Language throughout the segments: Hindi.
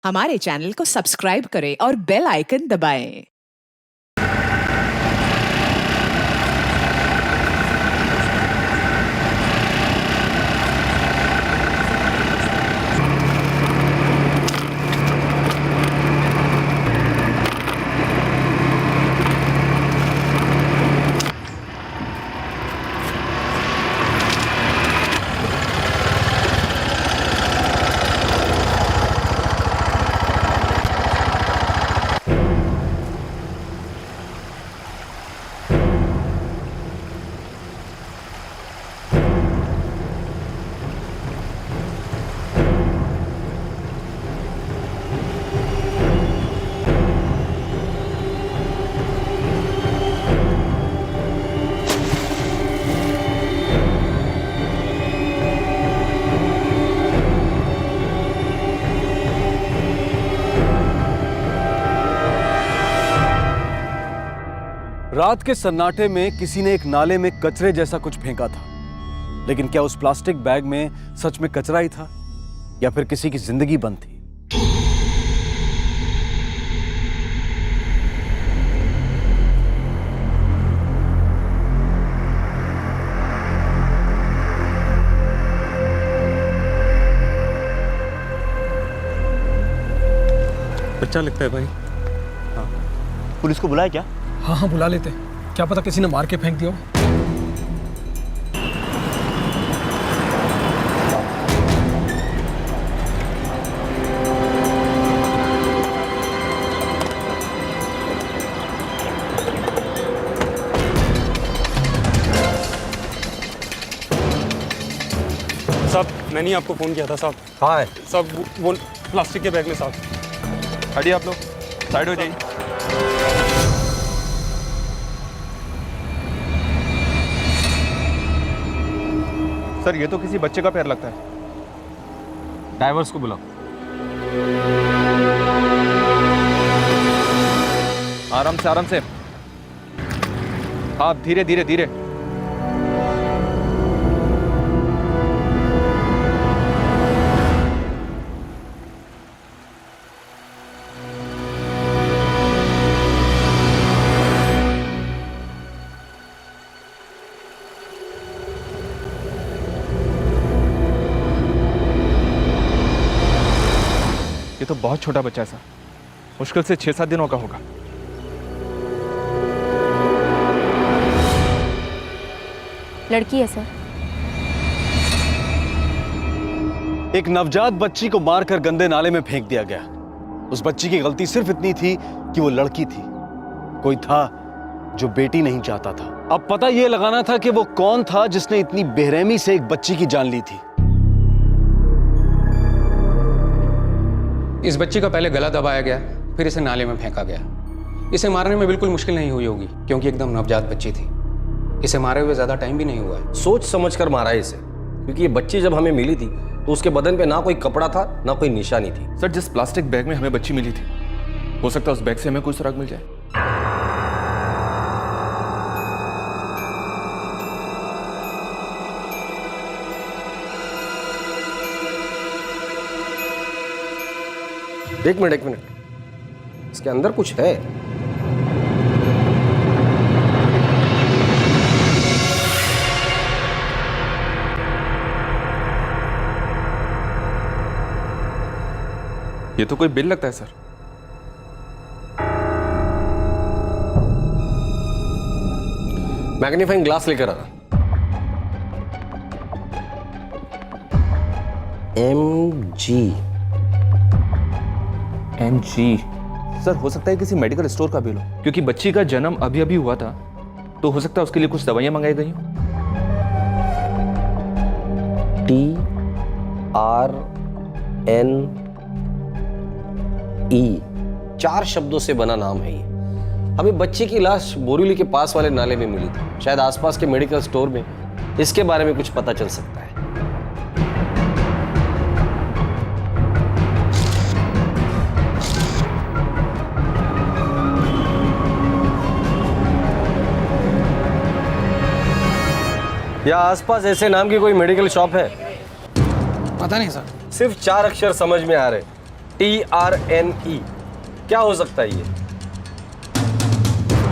हमारे चैनल को सब्सक्राइब करें और बेल आइकन दबाएं। रात के सन्नाटे में किसी ने एक नाले में कचरे जैसा कुछ फेंका था, लेकिन क्या उस प्लास्टिक बैग में सच में कचरा ही था या फिर किसी की जिंदगी बंद थी? बच्चा लगता है भाई। हाँ, पुलिस को बुलाया क्या? हाँ बुला लेते हैं, क्या पता किसी ने मार के फेंक दिया हो। साहब मैंने ही आपको फ़ोन किया था साहब। हाँ है साहब वो प्लास्टिक के बैग में साहब। हटिए आप लोग, साइड हो जाइए। सर ये तो किसी बच्चे का पैर लगता है। ड्राइवर्स को बुलाओ। आराम से आप धीरे धीरे धीरे। ये तो बहुत छोटा बच्चा है सर, मुश्किल से 6-7 दिनों का होगा। लड़की है सर। एक नवजात बच्ची को मारकर गंदे नाले में फेंक दिया गया। उस बच्ची की गलती सिर्फ इतनी थी कि वो लड़की थी। कोई था जो बेटी नहीं चाहता था। अब पता यह लगाना था कि वो कौन था जिसने इतनी बेरहमी से एक बच्ची की जान ली थी। इस बच्ची का पहले गला दबाया गया, फिर इसे नाले में फेंका गया। इसे मारने में बिल्कुल मुश्किल नहीं हुई होगी, क्योंकि एकदम नवजात बच्ची थी। इसे मारे हुए ज्यादा टाइम भी नहीं हुआ है। सोच समझ कर मारा है इसे, क्योंकि ये बच्ची जब हमें मिली थी तो उसके बदन पे ना कोई कपड़ा था ना कोई निशानी थी। सर जिस प्लास्टिक बैग में हमें बच्ची मिली थी, हो सकता है उस बैग से हमें कोई सुराग मिल जाए। एक मिनट, इसके अंदर कुछ है। ये तो कोई बिल लगता है सर। मैग्नीफाइंग ग्लास लेकर आना। NG सर, हो सकता है किसी मेडिकल स्टोर का बिल हो, क्योंकि बच्ची का जन्म अभी अभी हुआ था, तो हो सकता है उसके लिए कुछ दवाइयां मंगाई गई हो। TRNE 4 शब्दों से बना नाम है ये। हमें बच्ची की लाश बोरीवली के पास वाले नाले में मिली थी। शायद आसपास के मेडिकल स्टोर में इसके बारे में कुछ पता चल सकता है। या आसपास ऐसे नाम की कोई मेडिकल शॉप है? पता नहीं सर। सिर्फ 4 अक्षर समझ में आ रहे। TRNE क्या हो सकता है ये?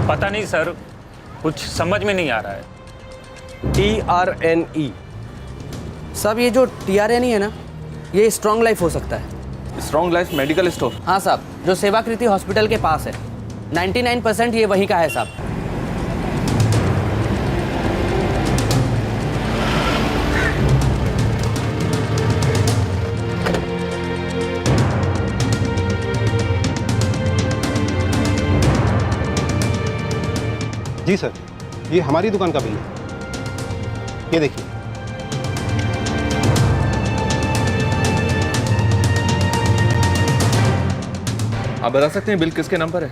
पता नहीं सर, कुछ समझ में नहीं आ रहा है। TRNE साहब ये जो TRNE है ना, ये स्ट्रॉन्ग लाइफ हो सकता है। Strong life medical store? हाँ साहब, जो सेवाकृति हॉस्पिटल के पास है। 99% ये वहीं का है साहब। जी सर, ये हमारी दुकान का बिल है, ये देखिए। आप बता सकते हैं बिल किसके नाम पर है?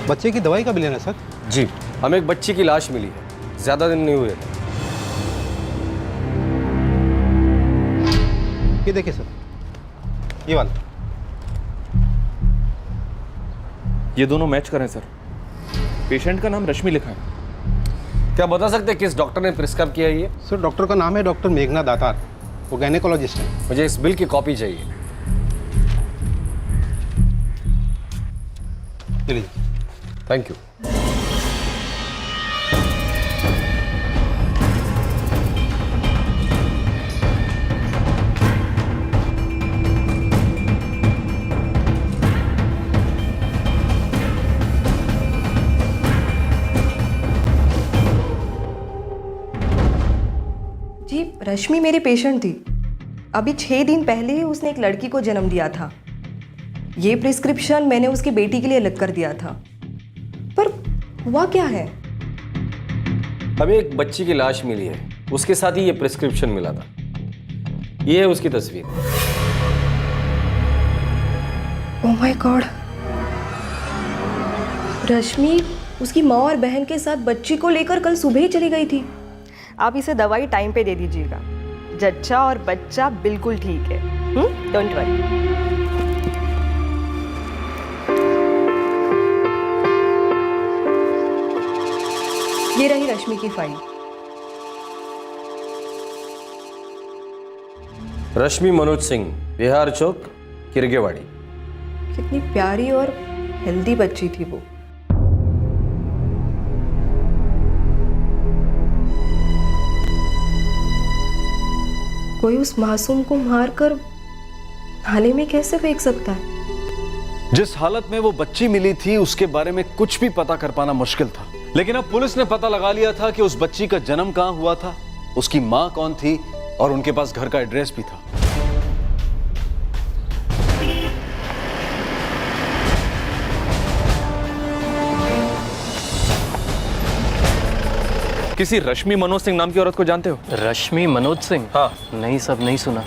बच्चे की दवाई का बिल है ना सर? जी, हमें एक बच्ची की लाश मिली है, ज्यादा दिन नहीं हुए। ये देखिए सर, ये वाला। ये दोनों मैच करें सर। पेशेंट का नाम रश्मि लिखा है। क्या बता सकते हैं किस डॉक्टर ने प्रिस्क्राइब किया है ये? सर डॉक्टर का नाम है डॉक्टर मेघना दातार, वो गायनेकोलॉजिस्ट है। मुझे इस बिल की कॉपी चाहिए। ये लीजिए। Thank you. जी, रश्मि मेरी पेशेंट थी। अभी 6 दिन पहले ही उसने एक लड़की को जन्म दिया था। ये प्रिस्क्रिप्शन मैंने उसकी बेटी के लिए लिख कर दिया था, पर हुआ क्या है? हमें एक बच्ची की लाश मिली है, उसके साथ ही ये प्रिस्क्रिप्शन मिला था। ये है उसकी तस्वीर। ओह माय गॉड, रश्मि उसकी माँ और बहन के साथ बच्ची को लेकर कल सुबह ही चली गई थी। आप इसे दवाई टाइम पे दे दीजिएगा। जच्चा और बच्चा बिल्कुल ठीक है। Don't worry. ये रही रश्मि की फाइल। रश्मि मनोज सिंह, बिहार चौक, किरगेवाड़ी। कितनी प्यारी और हेल्दी बच्ची थी वो। कोई उस मासूम को मारकर नाले में कैसे फेंक सकता है? जिस हालत में वो बच्ची मिली थी उसके बारे में कुछ भी पता कर पाना मुश्किल था, लेकिन अब पुलिस ने पता लगा लिया था कि उस बच्ची का जन्म कहां हुआ था, उसकी मां कौन थी और उनके पास घर का एड्रेस भी था। किसी रश्मि मनोज सिंह नाम की औरत को जानते हो? रश्मि मनोज सिंह? हाँ। नहीं सब नहीं सुना।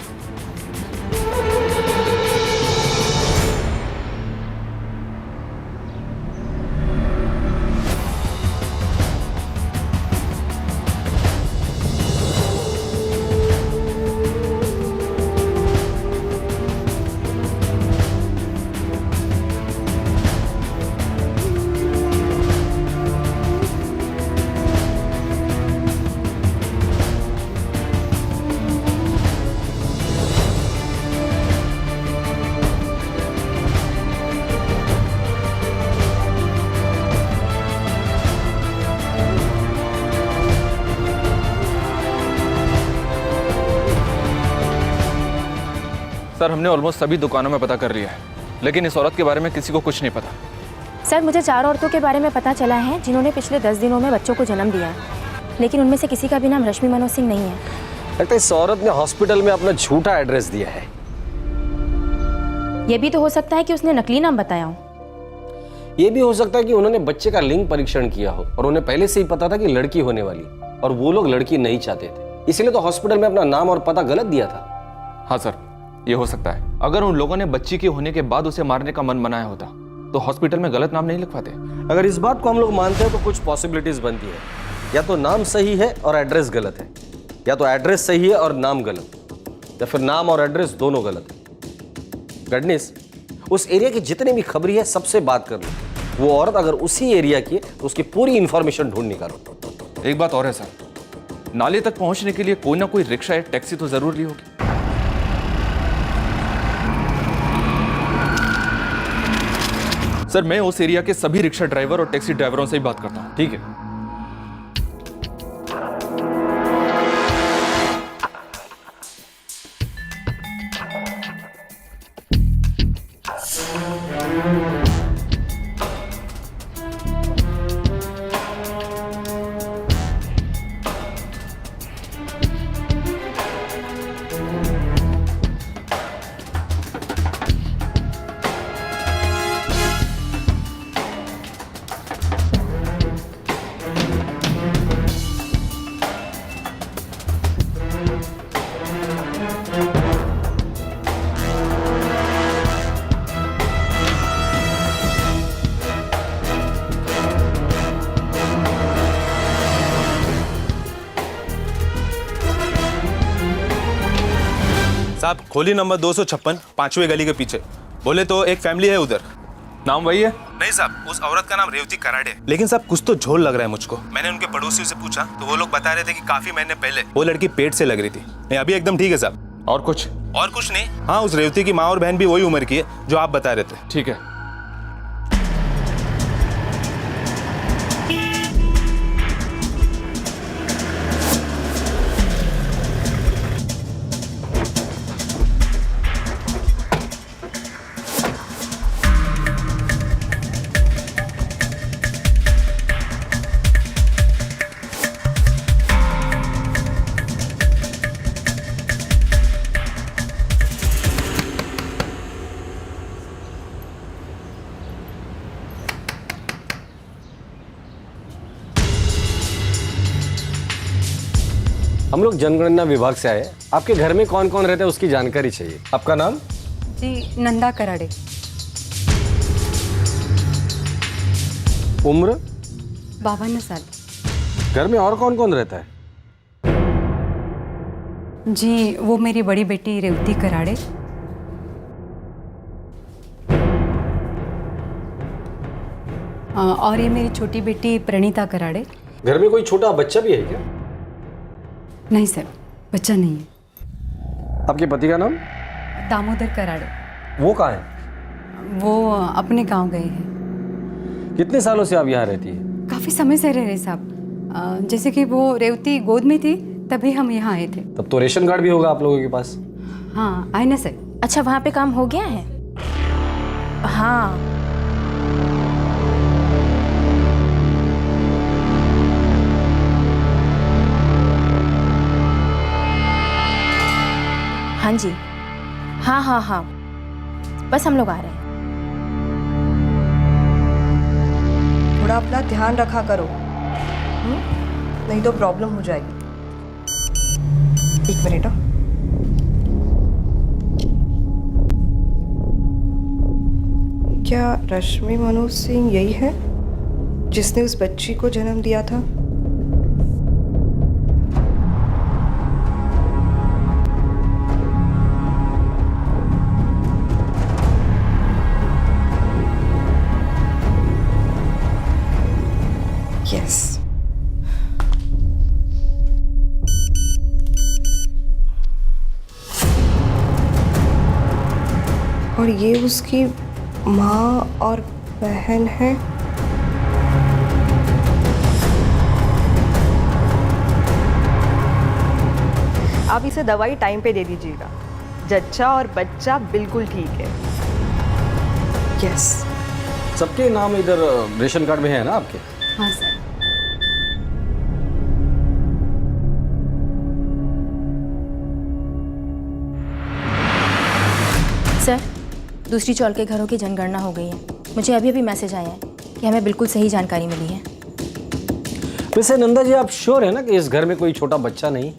सर हमने ऑलमोस्ट सभी दुकानों में पता कर लिया है, लेकिन इस औरत के बारे में किसी को कुछ नहीं पता। सर मुझे 4 औरतों के बारे में पता चला है जिन्होंने पिछले 10 दिनों में बच्चों को जन्म दिया है, लेकिन उनमें से किसी का भी नाम रश्मि मनोज सिंह नहीं है। लगता है इस औरत ने हॉस्पिटल में अपना झूठा एड्रेस दिया है। यह भी तो हो सकता है कि उसने नकली नाम बताया हो। यह भी हो सकता है कि उन्होंने बच्चे का लिंग परीक्षण किया हो और उन्हें पहले से ही पता था कि लड़की होने वाली, और वो लोग लड़की नहीं चाहते थे, इसलिए तो हॉस्पिटल में अपना नाम और पता गलत दिया था। हाँ सर, ये हो सकता है। अगर उन लोगों ने बच्ची के होने के बाद उसे मारने का मन बनाया होता तो हॉस्पिटल में गलत नाम नहीं लिखवाते। अगर इस बात को हम लोग मानते हैं तो कुछ पॉसिबिलिटीज बनती है। या तो नाम सही है और एड्रेस गलत है, या तो एड्रेस सही है और नाम गलत, या फिर नाम और एड्रेस दोनों गलत है। गडनेस, उस एरिया की जितनी भी खबरी है सबसे बात कर लो। वो औरत अगर उसी एरिया की है तो उसकी पूरी इंफॉर्मेशन ढूंढ निकालो। एक बात और है सर, नाले तक पहुंचने के लिए कोई ना कोई रिक्शा या टैक्सी तो जरूर ली होगी। सर, मैं उस एरिया के सभी रिक्शा ड्राइवर और टैक्सी ड्राइवरों से ही बात करता हूं। ठीक है। साहब, खोली नंबर 256, 5वीं गली के पीछे। बोले तो एक फैमिली है उधर। नाम वही है? नहीं साहब, उस औरत का नाम रेवती कराड़े। लेकिन साहब कुछ तो झोल लग रहा है मुझको। मैंने उनके पड़ोसियों से पूछा तो वो लोग बता रहे थे कि काफी महीने पहले वो लड़की पेट से लग रही थी। नहीं, अभी एकदम ठीक है साहब। और कुछ? और कुछ नहीं। हाँ, उस रेवती की माँ और बहन भी वही उम्र की है जो आप बता रहे थे। ठीक है। हम लोग जनगणना विभाग से आए। आपके घर में कौन कौन रहता है उसकी जानकारी चाहिए। आपका नाम? जी, नंदा कराड़े। उम्र? 52 साल। घर में और कौन कौन रहता है? जी, वो मेरी बड़ी बेटी रेवती कराड़े, और ये मेरी छोटी बेटी प्रणीता कराड़े। घर में कोई छोटा बच्चा भी है क्या? नहीं सर, बच्चा नहीं है। आपके पति का नाम? दामोदर कराड़े। वो कहाँ है? वो अपने गांव गए हैं। कितने सालों से आप यहाँ रहती है? काफ़ी समय से रह रहे साहब। जैसे कि वो रेवती गोद में थी तभी हम यहाँ आए थे। तब तो रेशन कार्ड भी होगा आप लोगों के पास? हाँ, आए ना सर। अच्छा, वहाँ पे काम हो गया है? हाँ। हाँ जी, हाँ, बस हम लोग आ रहे हैं। थोड़ा अपना ध्यान रखा करो, नहीं तो प्रॉब्लम हो जाएगी। एक मिनट। क्या रश्मि मनोज सिंह यही है जिसने उस बच्ची को जन्म दिया था? यस। और ये उसकी माँ और बहन है। आप इसे दवाई टाइम पे दे दीजिएगा। जच्चा और बच्चा बिल्कुल ठीक है। यस। सबके नाम इधर रेशन कार्ड में है ना आपके? हाँ सर। सर, दूसरी चौल के घरों की जनगणना हो गई है। मुझे अभी अभी मैसेज आया है कि हमें बिल्कुल सही जानकारी मिली है। वैसे नंदा जी, आप श्योर है ना कि इस घर में कोई छोटा बच्चा नहीं?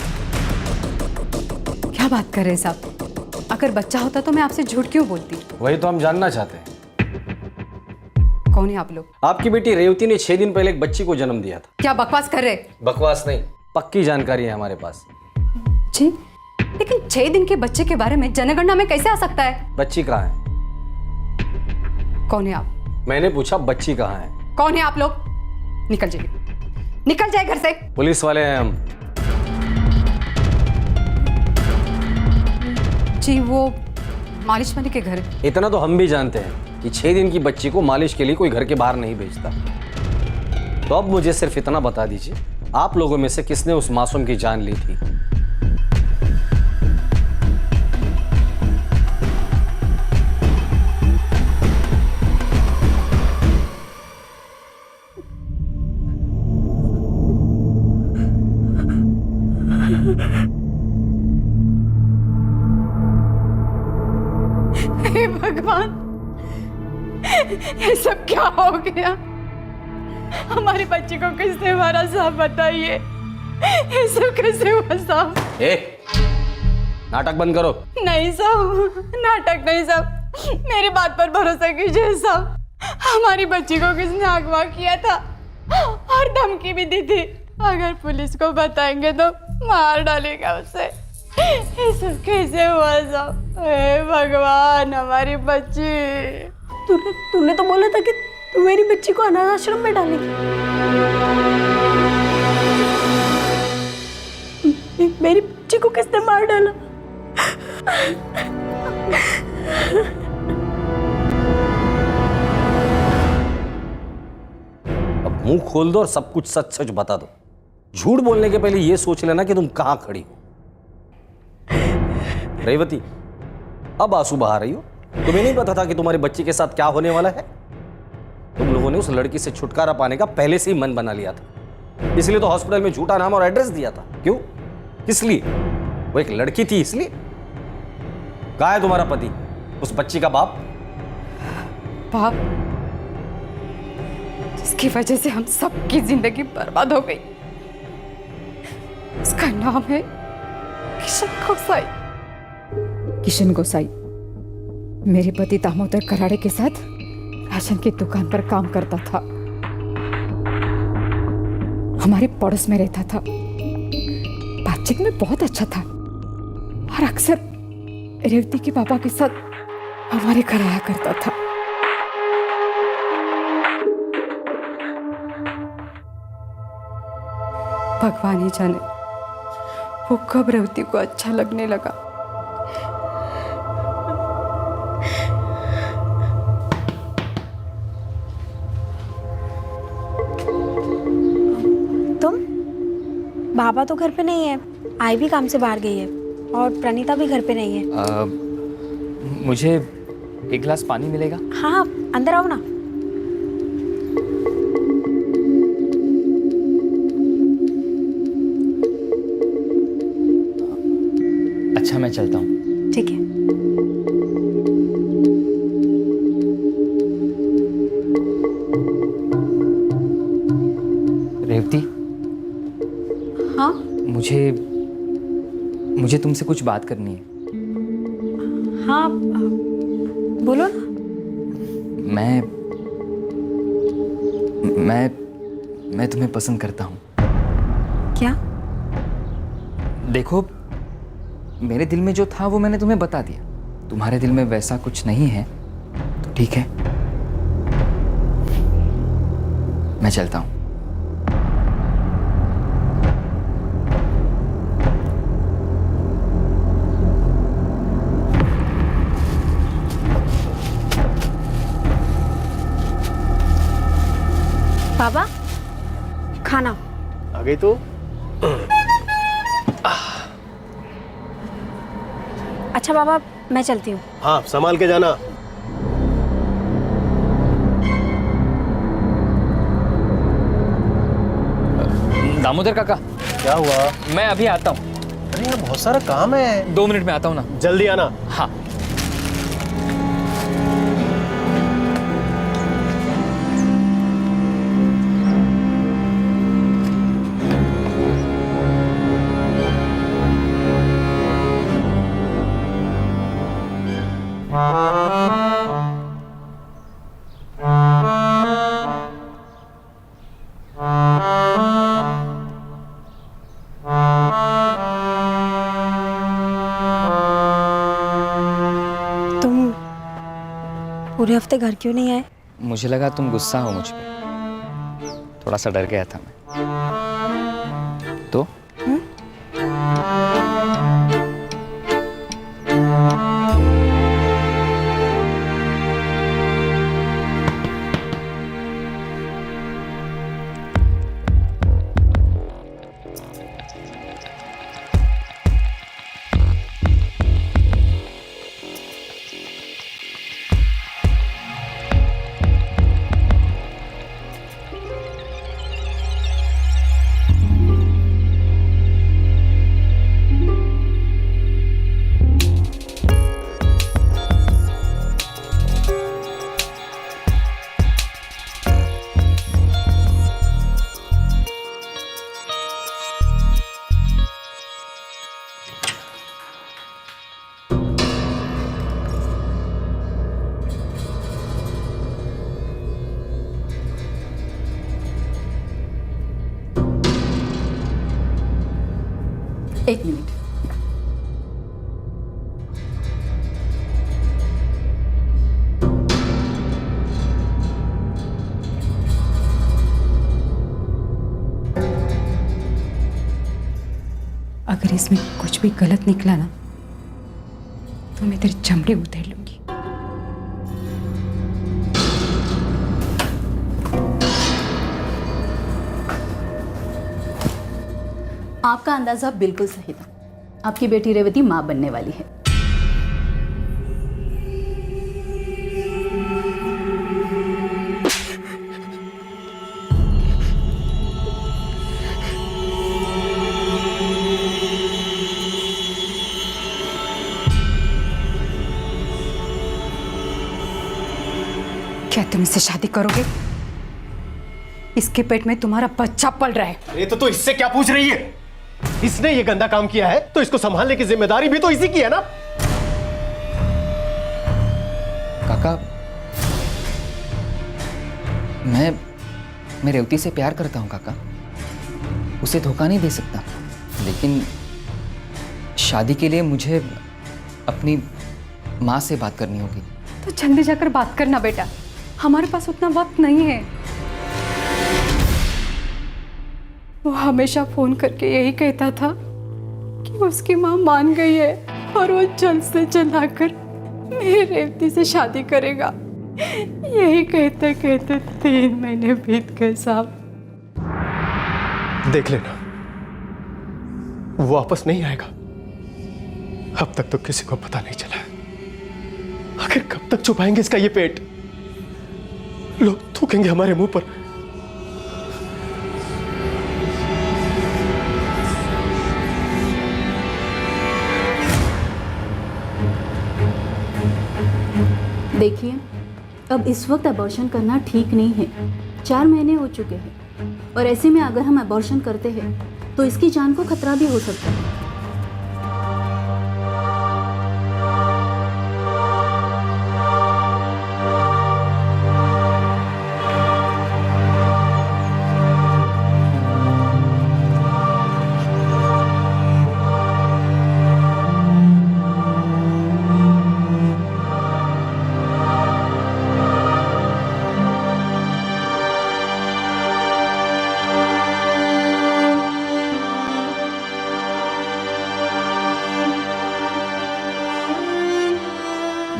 क्या बात कर रहे हैं साहब? अगर बच्चा होता तो मैं आपसे झूठ क्यों बोलती? वही तो हम जानना चाहते हैं। कौन है आप लोग? आपकी बेटी रेवती ने 6 दिन पहले एक बच्ची को जन्म दिया था। क्या बकवास कर रहे? बकवास नहीं, पक्की जानकारी है हमारे पास। जी, लेकिन 6 दिन के बच्चे के बारे में जनगणना में कैसे आ सकता है? बच्ची कहाँ है? कौन है आप? मैंने पूछा बच्ची कहाँ है। कौन है आप लोग? निकल जाइए, निकल जाए घर से। पुलिस वाले हैं हम। जी वो मालिश वाली के घर है। इतना तो हम भी जानते हैं कि 6 दिन की बच्ची को मालिश के लिए कोई घर के बाहर नहीं भेजता। तो अब मुझे सिर्फ इतना बता दीजिए, आप लोगों में से किसने उस मासूम की जान ली थी? हे भगवान, ये सब क्या हो गया? हमारी बच्ची को किसने मारा साहब, बताइए। ये सब कैसे हुआ साहब? नाटक बंद करो। नहीं साहब, नाटक नहीं साहब, मेरी बात पर भरोसा कीजिए साहब। हमारी बच्ची को किसने अगवा किया था और धमकी भी दी थी, अगर पुलिस को बताएंगे तो मार डालेगा उसे। ये सब कैसे हुआ साहब? हे भगवान, हमारी बच्ची। तूने तो बोला था कि तू मेरी बच्ची को अनाथ आश्रम में डालेगी। मेरी बच्ची को किसने मार डाला? अब मुंह खोल दो और सब कुछ सच सच बता दो। झूठ बोलने के पहले ये सोच लेना कि तुम कहां खड़ी हो। रेवती, अब आंसू बहा रही हो? तुम्हें नहीं पता था कि तुम्हारी बच्ची के साथ क्या होने वाला है? तुम लोगों ने उस लड़की से छुटकारा पाने का पहले से ही मन बना लिया था, इसलिए तो हॉस्पिटल में झूठा नाम और एड्रेस दिया था। क्यों? किस लिए? वो एक लड़की थी इसलिए? कहाँ है तुम्हारा पति, उस बच्ची का बाप? बाप जिसकी वजह से हम सबकी जिंदगी बर्बाद हो गई, उसका नाम है किशन गोसाई। किशन गोसाई मेरे पति दामोदर कराड़े के साथ राशन की दुकान पर काम करता था, हमारे पड़ोस में रहता था, बातचीत में बहुत अच्छा था और अक्सर रेवती के पापा के साथ हमारे घर आया करता था। भगवान ही जाने वो कब रेवती को अच्छा लगने लगा। बाबा तो घर पे नहीं है, आई भी काम से बाहर गई है और प्रणीता भी घर पे नहीं है। मुझे एक गिलास पानी मिलेगा? हाँ, अंदर आओ ना। अच्छा, मैं चलता हूँ। ठीक है। रेवती, हाँ? मुझे तुमसे कुछ बात करनी है। हाँ, बोलो ना। मैं तुम्हें पसंद करता हूँ। क्या? देखो, मेरे दिल में जो था वो मैंने तुम्हें बता दिया। तुम्हारे दिल में वैसा कुछ नहीं है तो ठीक है, मैं चलता हूँ। बाबा, खाना आ गई तो? अच्छा बाबा, मैं चलती हूँ। हाँ, संभाल के जाना। दामोदर काका, क्या हुआ? मैं अभी आता हूँ। अरे यार, बहुत सारा काम है। 2 मिनट में आता हूँ ना। जल्दी आना। हाँ। पूरे हफ्ते घर क्यों नहीं आए? मुझे लगा तुम गुस्सा हो मुझ पे, थोड़ा सा डर गया था मैं तो। अगर इसमें कुछ भी गलत निकला ना तो मैं तेरी चमड़ी उधेड़ लूंगी। आपका अंदाजा बिल्कुल सही था। आपकी बेटी रेवती मां बनने वाली है। क्या तुम इससे शादी करोगे? इसके पेट में तुम्हारा बच्चा पल रहा है। अरे तो इससे क्या पूछ रही है? इसने ये गंदा काम किया है तो इसको संभालने की जिम्मेदारी भी तो इसी की है ना। काका, मैं रेवती से प्यार करता हूं काका, उसे धोखा नहीं दे सकता, लेकिन शादी के लिए मुझे अपनी माँ से बात करनी होगी। तो जल्दी जाकर बात करना बेटा, हमारे पास उतना वक्त नहीं है। वो हमेशा फोन करके यही कहता था कि उसकी माँ मान गई है और वो जल्द से जल्द आकर मेरी रेवती से शादी करेगा। यही कहते कहते 3 महीने बीत गए साहब। देख लेना, वो वापस नहीं आएगा। अब तक तो किसी को पता नहीं चला। आखिर कब तक छुपाएंगे इसका ये पेट? लोग थूकेंगे हमारे मुंह पर। देखिए, अब इस वक्त अबॉर्शन करना ठीक नहीं है। 4 महीने हो चुके हैं और ऐसे में अगर हम अबॉर्शन करते हैं तो इसकी जान को खतरा भी हो सकता है।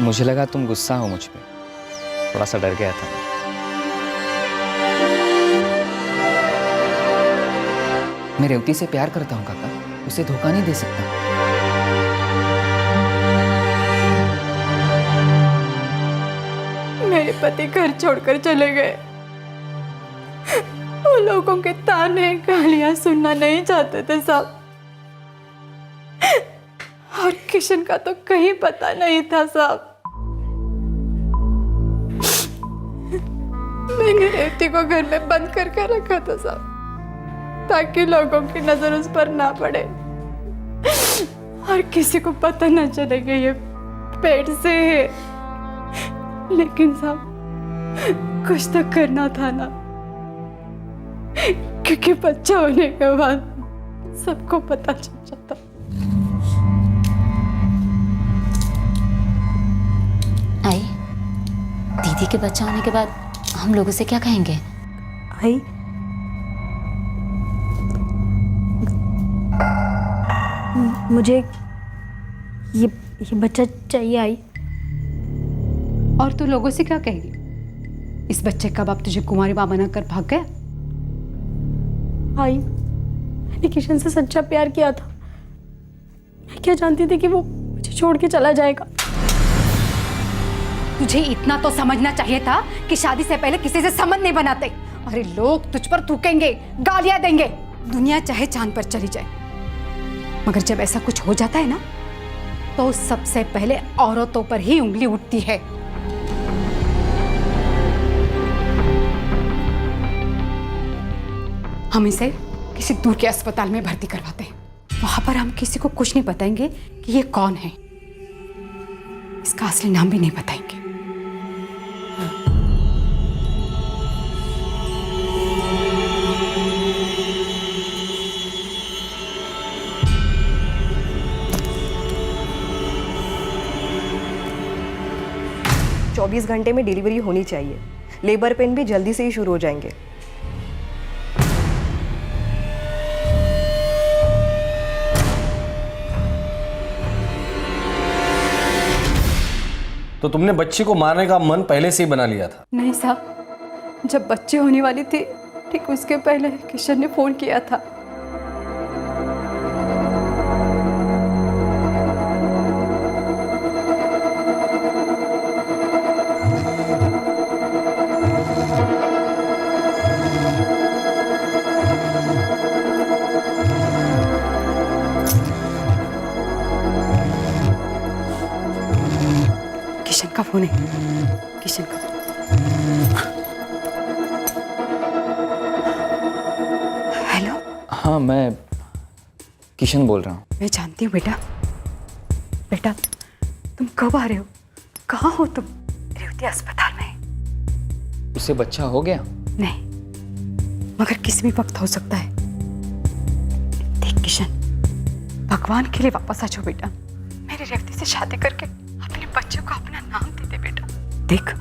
मुझे लगा तुम गुस्सा हो मुझ पे, थोड़ा सा डर गया था। मैं रेवती से प्यार करता हूँ काका, उसे धोखा नहीं दे सकता। मेरे पति घर छोड़कर चले गए। वो लोगों के ताने गालियां सुनना नहीं चाहते थे साहब। और किशन का तो कहीं पता नहीं था साहब। मैंने रेवती को घर में बंद करके रखा था साहब, ताकि लोगों की नजर उस पर ना पड़े और किसी को पता ना चले कि ये पेट से है। लेकिन साहब कुछ तो करना था ना, क्योंकि बच्चा होने के बाद सबको पता चल जाता। आई, दीदी के बच्चा होने के बाद हम लोगों से क्या कहेंगे? आई, मुझे ये बच्चा चाहिए। आई, और तू लोगों से क्या कहेगी? इस बच्चे का बाप तुझे कुंवारी मां बनाकर भाग गया। आई, मैंने किशन से सच्चा प्यार किया था। मैं क्या जानती थी कि वो मुझे छोड़ के चला जाएगा। तुझे इतना तो समझना चाहिए था कि शादी से पहले किसी से संबंध नहीं बनाते। अरे लोग तुझ पर थूकेंगे, गालियां देंगे, दुनिया चाहे चांद पर चली जाए, मगर जब ऐसा कुछ हो जाता है ना तो सबसे पहले औरतों पर ही उंगली उठती है। हम इसे किसी दूर के अस्पताल में भर्ती करवाते हैं। वहां पर हम किसी को कुछ नहीं बताएंगे कि ये कौन है, इसका असली नाम भी नहीं बताएंगे। तो 24 घंटे में डिलीवरी होनी चाहिए। लेबर पेन भी जल्दी से ही शुरू हो जाएंगे। तो तुमने बच्ची को मारने का मन पहले से ही बना लिया था? नहीं साहब, जब बच्चे होने वाली थी ठीक उसके पहले किशन ने फ़ोन किया था। किशन का फोन है, किशन का। हेलो। हाँ, मैं किशन बोल रहा हूँ। मैं जानती हूँ बेटा। बेटा तुम कब आ रहे हो? कहाँ हो तुम? रेवती अस्पताल में। उसे बच्चा हो गया? नहीं, मगर किसी भी वक्त हो सकता है। देख किशन, भगवान के लिए वापस आ जाओ बेटा। मेरी रेवती से शादी करके अपने बच्चे को अपना नाम दे दे बेटा। देख,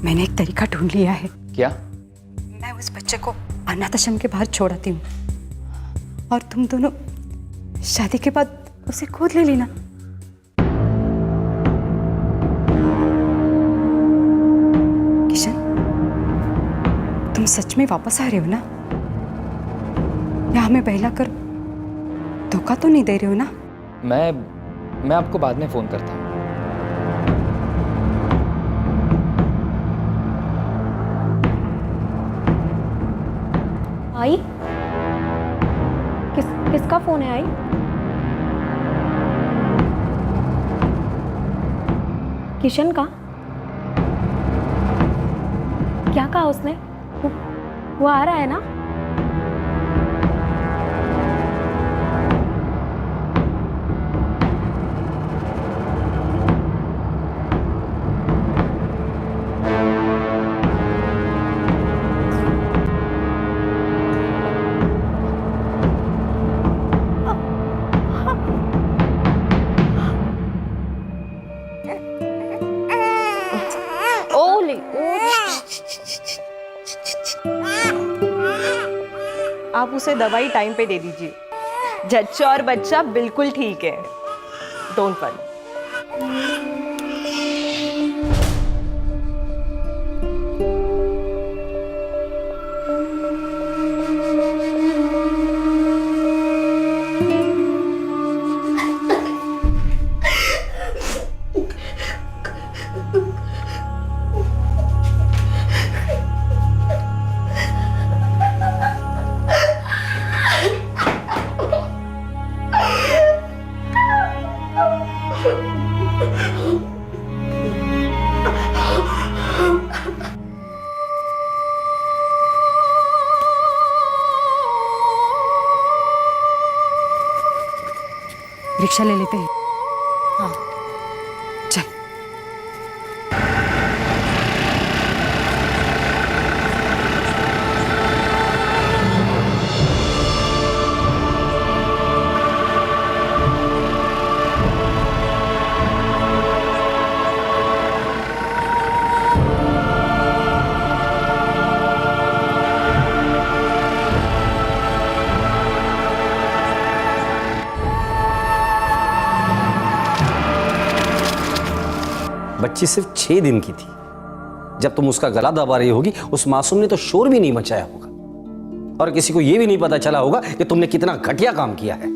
मैंने एक तरीका ढूंढ लिया है। क्या? मैं उस बच्चे को अनाथ आश्रम के बाहर छोड़ आती हूँ और तुम दोनों शादी के बाद उसे गोद ले लेना। किशन, तुम सच में वापस आ रहे हो ना? या हमें बहला कर धोखा तो नहीं दे रहे हो ना? मैं आपको बाद में फोन करता हूँ। आई? किसका फोन है आई? किशन का? क्या कहा उसने? वो आ रहा है ना? आप उसे दवाई टाइम पे दे दीजिए। जच्चा और बच्चा बिल्कुल ठीक है। Don't worry. रिक्शा ले लेते हैं। हाँ, चल। बच्ची सिर्फ 6 दिन की थी। जब तुम उसका गला दबा रही होगी, उस मासूम ने तो शोर भी नहीं मचाया होगा और किसी को यह भी नहीं पता चला होगा कि तुमने कितना घटिया काम किया है।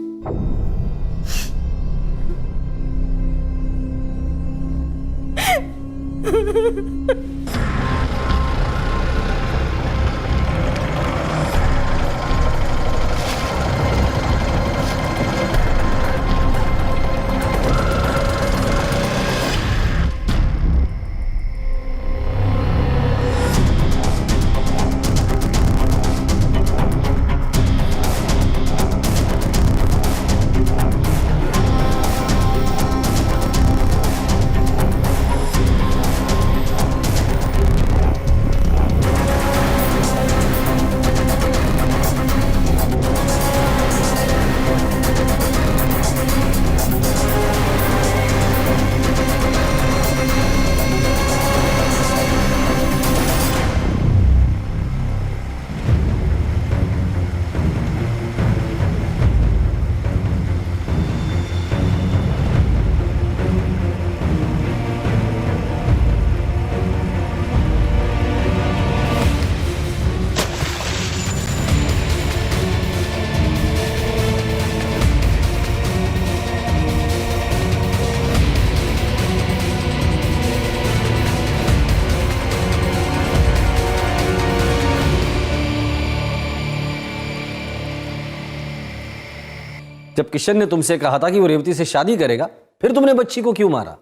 जब किशन ने तुमसे कहा था कि वो रेवती से शादी करेगा, फिर तुमने बच्ची को क्यों मारा?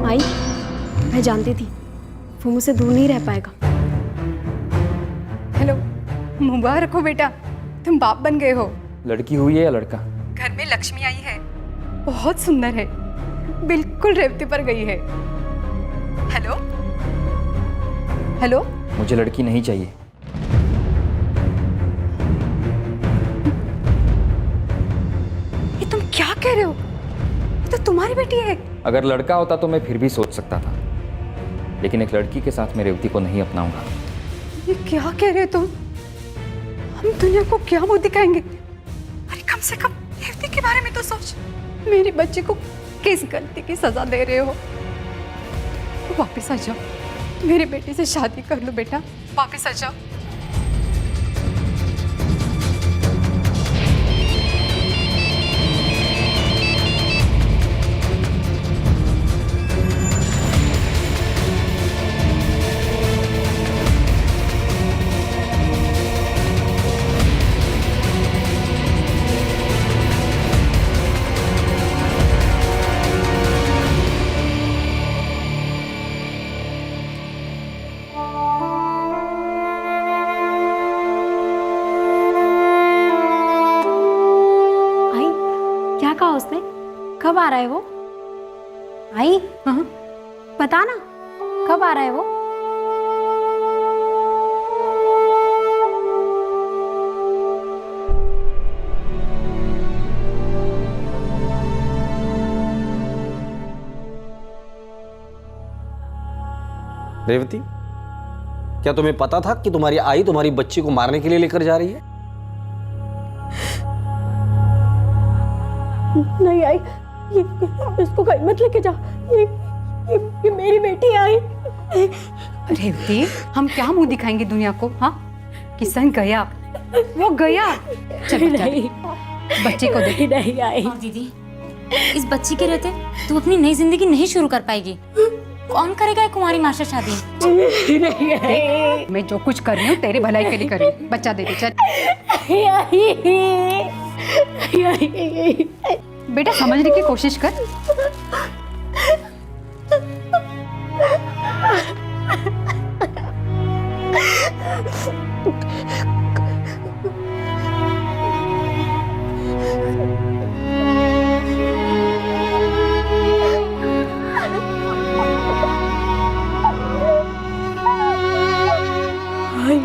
आई, मैं जानती थी वो मुझसे दूर नहीं रह पाएगा। हेलो, मुबारक हो बेटा, तुम बाप बन गए हो। लड़की हुई है या लड़का? घर में लक्ष्मी आई है, बहुत सुंदर है, बिल्कुल रेवती पर गई है। हेलो हेलो, मुझे लड़की नहीं चाहिए। ये तुम क्या कह रहे हो? ये तो तुम्हारी बेटी है। अगर लड़का होता तो मैं फिर भी सोच सकता था, लेकिन एक लड़की के साथ मैं रेवती को नहीं अपनाऊंगा। ये क्या कह रहे हो तुम? हम दुनिया को क्या मुंह दिखाएंगे? अरे कम से कम रेवती के बारे में तो सोच। मेरी बच्ची को किस गलती की सजा दे रहे हो? वापस आ जाओ, मेरी बेटी से शादी कर लो बेटा, वापस आ जाओ। उसने कब आ रहा है वो? आई, बता ना कब आ रहा है वो? रेवती, क्या तुम्हें पता था कि तुम्हारी आई तुम्हारी बच्ची को मारने के लिए लेकर जा रही है? नहीं आई, इसको कहीं मत लेके जा। ये मेरी बेटी आई। रेवती, हम क्या मुंह दिखाएंगे दुनिया को? हाँ, किशन गया, वो गया। चल नहीं, बच्चे को देख। नहीं आई। दीदी, इस बच्ची के रहते तू अपनी नई जिंदगी नहीं शुरू कर पाएगी। कौन करेगा कुमारी माँ से शादी? नहीं आई। मैं जो कुछ कर रही हूँ तेरे भलाई के लिए कर रही हूँ। बच्चा दे दे, चल। बेटा समझने की कोशिश कर।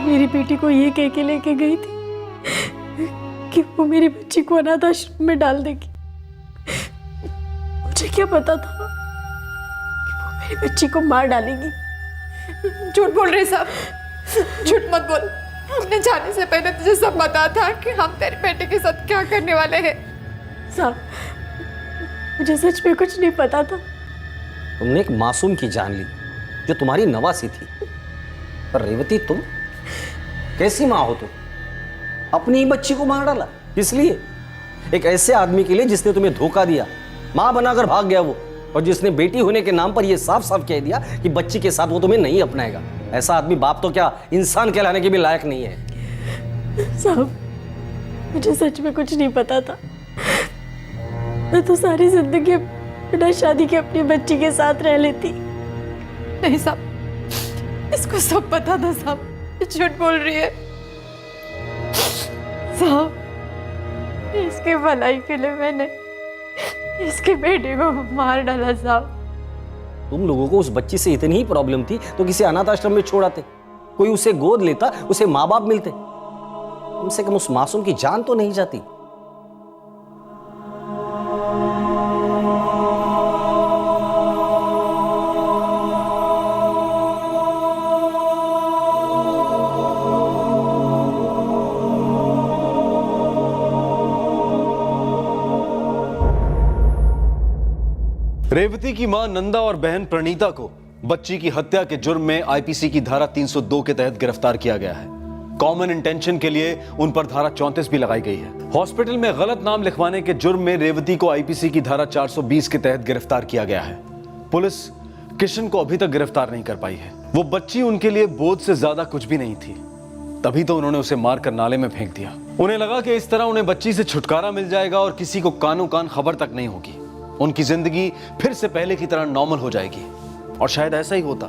मेरी बेटी को ये कह के लेके गई थी कि वो मेरी बच्ची को अनाथ आश्रम में डाल देगी। मुझे क्या पता था कि वो मेरी बच्ची को मार डालेगी। झूठ बोल रहे सब, झूठ मत बोल। हमने जाने से पहले तुझे सब पता था कि हम तेरे बेटे के साथ क्या करने वाले हैं। साहब, मुझे सच में कुछ नहीं पता था। तुमने एक मासूम की जान ली जो तुम्हारी नवासी थी। पर रेवती, तुम कैसी माँ हो? तुम अपनी ही बच्ची को मार डाला, इसलिए एक ऐसे आदमी के लिए जिसने तुम्हें धोखा दिया, माँ बनाकर भाग गया वो, और जिसने बेटी होने के नाम पर यह साफ साफ कह दिया कि बच्ची के साथ वो तुम्हें नहीं अपनाएगा। ऐसा आदमी बाप तो क्या इंसान कहलाने के भी लायक नहीं है। साहब, मुझे सच में कुछ नहीं पता था। मैं तो सारी जिंदगी बिना शादी के अपनी बच्ची के साथ रह लेती। नहीं साहब, इसको सब पता था साहब, झूठ बोल रही है साहब। इसके भलाई के लिए मैंने इसके बेटे को मार डाला साहब। तुम लोगों को उस बच्ची से इतनी ही प्रॉब्लम थी तो किसी अनाथ आश्रम में छोड़ आते, कोई उसे गोद लेता, उसे माँ बाप मिलते, कम से कम उस मासूम की जान तो नहीं जाती। रेवती की मां नंदा और बहन प्रणीता को बच्ची की हत्या के जुर्म में आईपीसी की धारा 302 के तहत गिरफ्तार किया गया है। कॉमन इंटेंशन के लिए उन पर धारा 34 भी लगाई गई है। हॉस्पिटल में गलत नाम लिखवाने के जुर्म में रेवती को आईपीसी की धारा 420 के तहत गिरफ्तार किया गया है। पुलिस किशन को अभी तक गिरफ्तार नहीं कर पाई है। वो बच्ची उनके लिए बोझ से ज्यादा कुछ भी नहीं थी, तभी तो उन्होंने उसे मारकर नाले में फेंक दिया। उन्हें लगा कि इस तरह उन्हें बच्ची से छुटकारा मिल जाएगा और किसी को कानो कान खबर तक नहीं होगी। उनकी जिंदगी फिर से पहले की तरह नॉर्मल हो जाएगी। और शायद ऐसा ही होता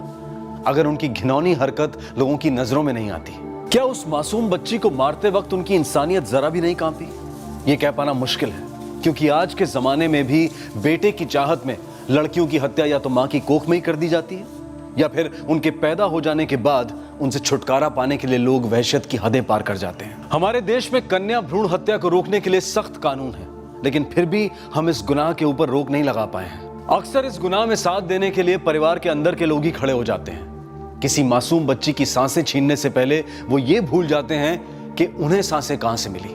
अगर उनकी घिनौनी हरकत लोगों की नजरों में नहीं आती। क्या उस मासूम बच्ची को मारते वक्त उनकी इंसानियत जरा भी नहीं कांपी? ये कह पाना मुश्किल है, क्योंकि आज के जमाने में भी बेटे की चाहत में लड़कियों की हत्या या तो मां की कोख में ही कर दी जाती है, या फिर उनके पैदा हो जाने के बाद उनसे छुटकारा पाने के लिए लोग वहशत की हदें पार कर जाते हैं। हमारे देश में कन्या भ्रूण हत्या को रोकने के लिए सख्त कानून है, लेकिन फिर भी हम इस गुनाह के ऊपर रोक नहीं लगा पाए हैं। अक्सर इस गुनाह में साथ देने के लिए परिवार के अंदर के लोग ही खड़े हो जाते हैं। किसी मासूम बच्ची की सांसें छीनने से पहले वो ये भूल जाते हैं कि उन्हें सांसें कहां से मिली।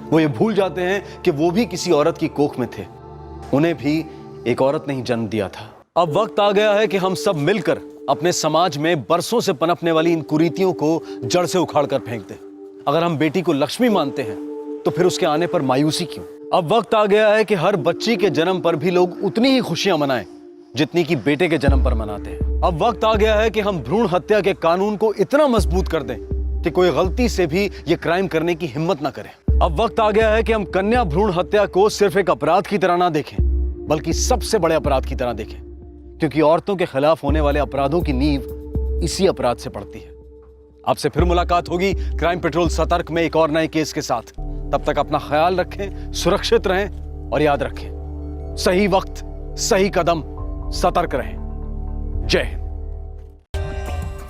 वो ये भूल जाते हैं कि वो भी किसी औरत की कोख में थे, उन्हें भी एक औरत ने ही जन्म दिया था। अब वक्त आ गया है कि हम सब मिलकर अपने समाज में बरसों से पनपने वाली इन कुरीतियों को जड़ से उखाड़ कर फेंक दें। अगर हम बेटी को लक्ष्मी मानते हैं तो फिर उसके आने पर मायूसी क्यों? अब वक्त आ गया है कि हर बच्ची के जन्म पर भी लोग उतनी ही खुशियां मनाएं जितनी कि बेटे के जन्म पर मनाते हैं। अब वक्त आ गया है कि हम भ्रूण हत्या के कानून को इतना मजबूत कर दें कि कोई गलती से भी ये क्राइम करने की हिम्मत ना करे। अब वक्त आ गया है कि हम कन्या भ्रूण हत्या को सिर्फ एक अपराध की तरह ना देखें, बल्कि सबसे बड़े अपराध की तरह देखें, क्योंकि औरतों के खिलाफ होने वाले अपराधों की नींव इसी अपराध से पड़ती है। आपसे फिर मुलाकात होगी क्राइम पेट्रोल सतर्क में एक और नए केस के साथ। तब तक अपना ख्याल रखें, सुरक्षित रहें और याद रखें, सही वक्त सही कदम, सतर्क रहें। जय Hind.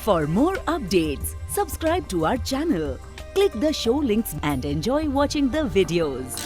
For more updates, subscribe to our channel, click the show links and enjoy watching the videos.